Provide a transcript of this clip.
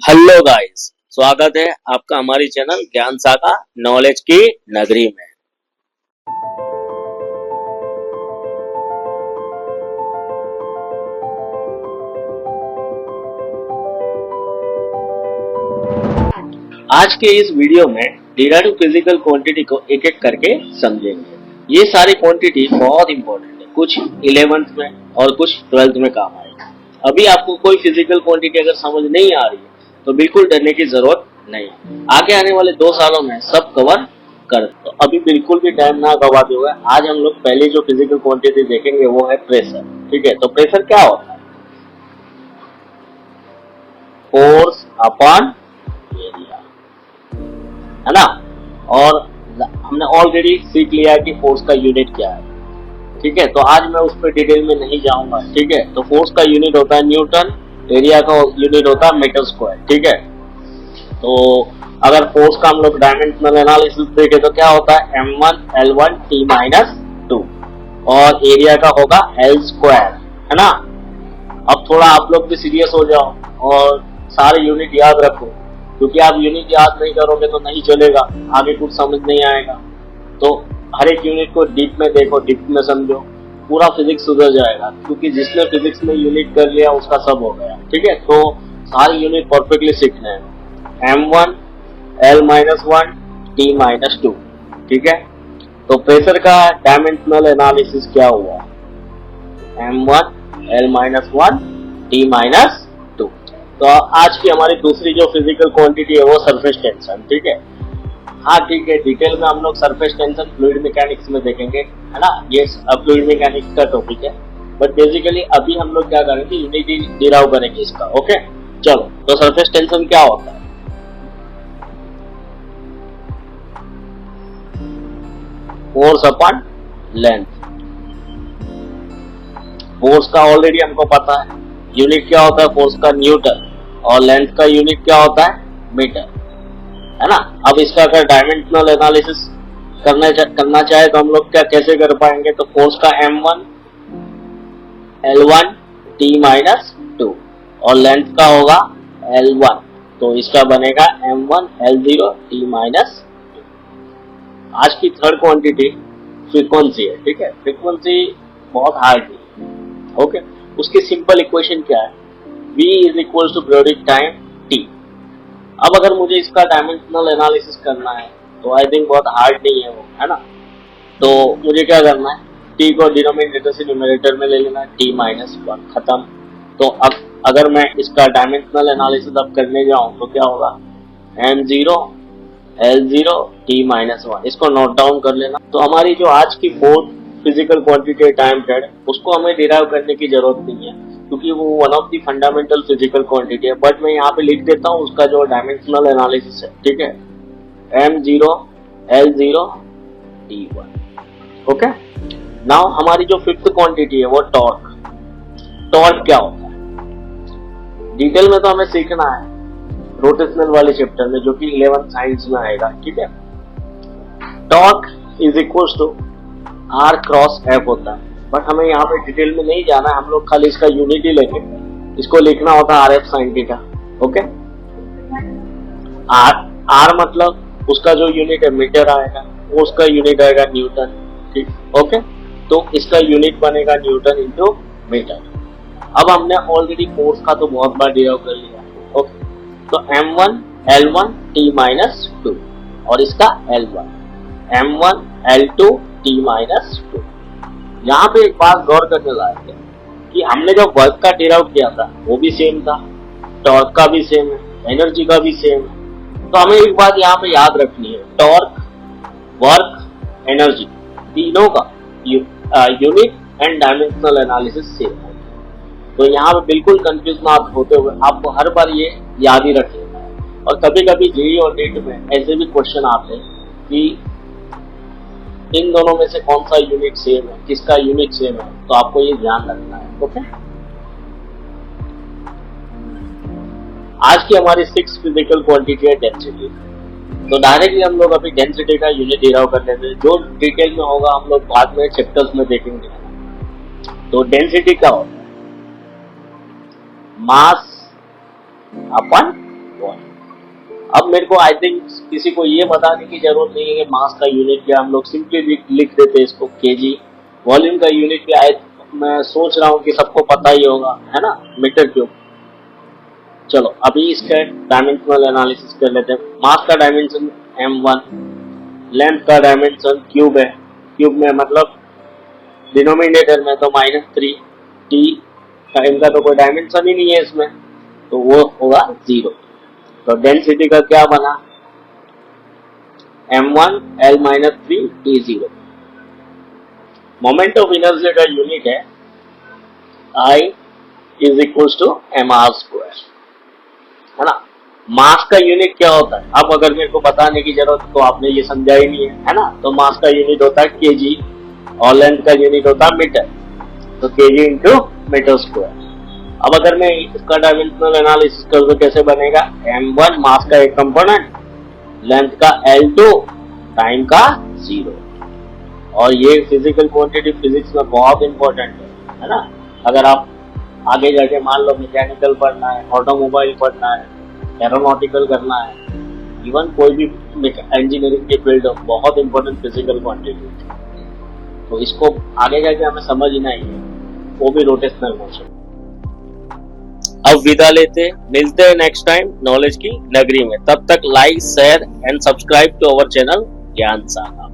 Hello guys, स्वागत है आपका हमारी चैनल ज्ञान सागर नॉलेज की नगरी में। आज के इस वीडियो में डिराइव फिजिकल क्वांटिटी को एक एक करके समझेंगे। ये सारी क्वांटिटी बहुत इंपॉर्टेंट है, कुछ 11th में और कुछ 12th में काम आएगा। अभी आपको कोई फिजिकल क्वांटिटी अगर समझ नहीं आ रही है तो बिल्कुल डरने की जरूरत नहीं, आगे आने वाले 2 सालों में सब कवर कर। तो अभी बिल्कुल भी टाइम ना गवाते हुए आज हम लोग पहले जो फिजिकल क्वांटिटी देखेंगे वो है प्रेशर। ठीक है, तो प्रेशर क्या होता है? फोर्स अपॉन एरिया, है ना। और हमने ऑलरेडी सीख लिया कि फोर्स का यूनिट क्या है। ठीक है, तो आज मैं उस पर डिटेल में नहीं जाऊंगा। ठीक है, तो फोर्स का यूनिट होता है न्यूटन, एरिया का यूनिट होता है मीटर स्क्वायर। ठीक है, तो अगर फोर्स का हम लोग डायमेंशनल एनालिसिस देखें तो क्या होता है m1 l1 t-2 और एरिया का होगा l स्क्वायर, है ना। अब थोड़ा आप लोग भी सीरियस हो जाओ और सारे यूनिट याद रखो, क्योंकि आप यूनिट याद नहीं करोगे तो नहीं चलेगा, आगे कुछ समझ नहीं आएगा। तो हर एक यूनिट को डीप में देखो, डीप में समझो, पूरा फिजिक्स सुधर जाएगा, क्योंकि जिसने फिजिक्स में यूनिट कर लिया उसका सब हो गया। ठीक है, तो सारे यूनिट परफेक्टली सीखना है। m1 l-1 t-2। ठीक है, तो प्रेशर का डायमेंशनल एनालिसिस क्या हुआ? m1 l-1 t-2। तो आज की हमारी दूसरी जो फिजिकल क्वांटिटी है वो सरफेस टेंशन। ठीक है, हाँ ठीक है, डिटेल में हम लोग सरफेस टेंशन फ्लूइड मैकेनिक्स में देखेंगे, है ना। ये फ्लूइड मैकेनिक्स का टॉपिक है, बट बेसिकली अभी हम लोग क्या करेंगे, यूनिटी डिराइव करेंगे इसका। ओके, चलो, तो सरफेस टेंशन क्या होता है? Force upon length. फोर्स का ऑलरेडी हमको पता है, यूनिट क्या होता है फोर्स का? न्यूटन, और लेंथ का यूनिट क्या होता है? मीटर, है ना। अब इसका अगर डायमेंशनल एनालिसिस करना चाहे तो हम लोग क्या कैसे कर पाएंगे? तो फोर्स का m1 l1 t-2 और लेंथ का होगा l1, तो इसका बनेगा m1 l0 t-2। आज की थर्ड क्वांटिटी फ्रीक्वेंसी है। ठीक है, फ्रीक्वेंसी बहुत हार्ड है। ओके, उसकी सिंपल इक्वेशन क्या है? v is equal to periodic time t। अब अगर मुझे इसका डायमेंशनल एनालिसिस करना है तो आई थिंक बहुत हार्ड नहीं है वो, है ना। तो मुझे क्या करना है, t को डिनोमिनेटर से न्यूमरेटर में ले लेना, t-1 खत्म। तो अब अगर मैं इसका डायमेंशनल एनालिसिस अब करने जाऊं तो क्या होगा? m0 l0 t-1, इसको नोट डाउन कर लेना। तो हमारी जो आज की fourth physical quantity time period, उसको हमें डिराइव करने की जरूरत नहीं है, क्योंकि वो one of the fundamental physical quantity है। बट मैं यहाँ पे लिख देता हूँ उसका जो डायमेंशनल एनालिसिस है। ठीक है, m0 l0 t1। Okay, now हमारी जो फिफ्थ क्वांटिटी है वो टॉर्क। टॉर्क क्या होता है? डिटेल में तो हमें सीखना है रोटेशनल वाले चैप्टर में, जो कि 11th साइंस में आएगा। ठीक है, torque is equal to r cross f होता है, बट हमें यहाँ पे डिटेल में नहीं जाना है, हम लोग खाली इसका यूनिट ही लेंगे। इसको लिखना होता है rf sin theta. Okay, r मतलब उसका जो यूनिट है मीटर आएगा, वो उसका यूनिट आएगा न्यूटन। ठीक, ओके, तो इसका यूनिट बनेगा न्यूटन इंटू मीटर। अब हमने ऑलरेडी फोर्स का तो बहुत बार डिराइव कर लिया। ओके, तो m1 l1 t-2 और इसका l1 m1 l2 t-2। यहाँ पे एक बात गौर करने लायक है कि हमने जो वर्क का डिराइव किया था वो भी सेम था, टॉर्क का भी सेम है, एनर्जी का भी सेम है। तो हमें एक बात यहाँ पे याद रखनी है, टॉर्क, वर्क, एनर्जी तीनों का unit and dimensional analysis same है। तो यहाँ पे बिल्कुल कंफ्यूज ना होते हुए आपको हर बार ये याद ही रख लेना है। और कभी कभी जेईई और नीट में ऐसे भी क्वेश्चन आते हैं कि इन दोनों में से कौन सा यूनिट सेम है, किसका यूनिट सेम है, तो आपको ये ध्यान रखना है। ओके, आज की हमारी 6th फिजिकल क्वांटिटी है डेंसिटी। तो डायरेक्टली हम लोग अभी डेंसिटी का यूनिट डिराइव कर लेते हैं, जो डिटेल में होगा हम लोग बाद में चैप्टर्स में देखेंगे। तो डेंसिटी क्या होता है? मास अपन वॉल्यूम। अब मेरे को आई थिंक किसी को ये बताने की जरूरत नहीं है कि मास का यूनिट क्या, हम लोग सिंपली लिख देते हैं इसको केजी। वॉल्यूम का यूनिट क्या है मैं सोच रहा हूँ कि सबको पता ही होगा, है ना, मीटर क्यूब। चलो अभी इसका डायमेंशनल एनालिसिस कर लेते हैं। मास का डायमेंशन m1, लेंथ का डायमेंशन क्यूब है, क्यूब में मतलब डिनोमिनेटर में तो -3, t टाइम का तो कोई डायमेंशन ही नहीं है इसमें, तो वो होगा 0। तो डेंसिटी का क्या बना, m1 L-3 T0। Moment of inertia का यूनिट है I is equal to mr², है ना। मास का यूनिट क्या होता है, अब अगर मेरे को बताने की जरूरत तो आपने ये समझा ही नहीं है ना। तो मास का यूनिट होता है केजी और लेंथ का यूनिट होता है मीटर, तो केजी इंटू मीटर स्क्वायर। अब अगर मैं इसका डायमेंशनल एनालिसिस कर दूं कैसे बनेगा, m1 मास का एक कंपोनेंट, लेंथ का L2, टाइम का 0। और ये फिजिकल क्वांटिटी फिजिक्स में बहुत इंपॉर्टेंट है ना। अगर आप आगे जाके मान लो मैकेनिकल पढ़ना है, ऑटोमोबाइल पढ़ना है, एरोनॉटिकल करना है, इवन कोई भी इंजीनियरिंग के फील्ड हो, बहुत इंपॉर्टेंट फिजिकल क्वांटिटी। तो इसको आगे जाके हमें समझना ही है, वो भी रोटेशनल मोशन। अब विदा लेते, मिलते हैं नेक्स्ट टाइम नॉलेज की नगरी में। तब तक like share and subscribe to our channel Gyan Sagar.